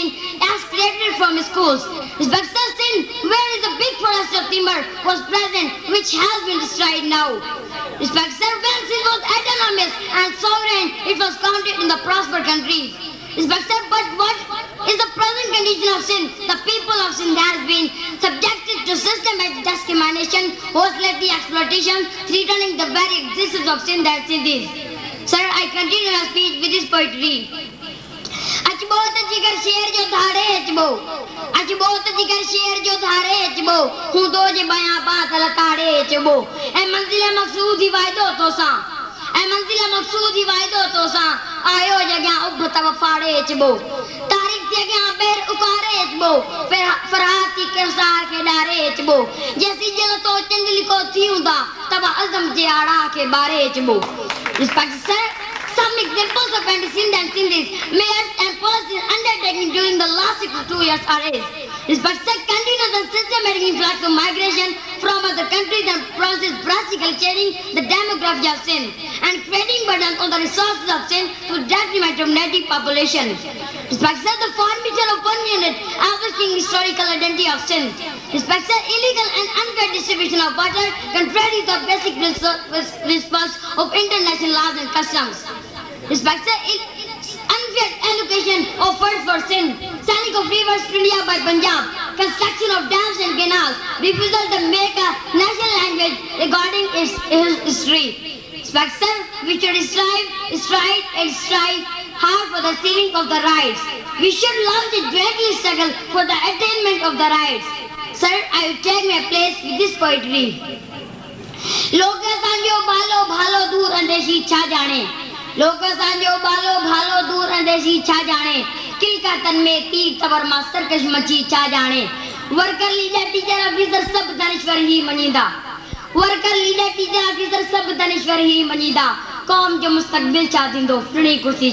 been excreted from schools. Respect Sir Sindh, where is the big forest of timber was present, which has been destroyed now. Respect Sir, when Sindh was autonomous and sovereign, it was counted in the prosperous countries. Respect Sir, but what is the present condition of Sindh? The people of Sindh has been subjected to systematic discrimination, hostility, exploitation, threatening the very existence of Sindh that Sindh is. Sir, I continue my speech with this poetry. अचबो त जिगर शेर जो धारे अचबो अचबो त जिगर शेर जो धारे अचबो हूं दो जे बयां बात लताड़े अचबो ए मंजिल मकसूद ही वायदो तो सा ए मंजिल मकसूद ही वायदो तो सा आयो जगह उब तब फाड़े अचबो तारीख जगह बेर उकारे अचबो फिर फरहात की किरसार के डारे अचबो जैसी जल तो चंदली को थी हुंदा तब अजम जे आड़ा के बारे अचबो Respect Sir, some examples of anti-Sindh and Sindhis mayors and policies undertaken during the last 62 years are is. Respect Sir, continuous and systematic influx of migration from other countries and provinces drastically changing the demography of Sindh and creating burdens on the resources of Sindh to detriment of native population. Respect Sir, the formation of one unit establishing historical identity of Sindh. Respect Sir, illegal and unfair distribution of water contrary to the basic principles of international laws and customs. Respect Sir, unfair allocation of funds for Sindh, selling of rivers to India by Punjab, construction of dams and canals, refusal to make a national language regarding its history. Respect Sir, we should strive hard for the saving of the rights. We should launch a jointly struggle for the attainment of the rights. Sir, I will take my place with this poetry. लोग सांजो बालो भालो दूर अंदेशी छा जाने लोग सांजो बालो भालो दूर अंदेशी छा जाने किलका तन में तीर तबर मास्टर कश मची छा जाने वर्कर लीडर टीचर ऑफिसर सब दानिश्वर ही मनीदा वर्कर लीडर टीचर ऑफिसर सब दानिश्वर ही मनीदा कौम जो मुस्तकबिल चाहती दो फ्री कुर्सी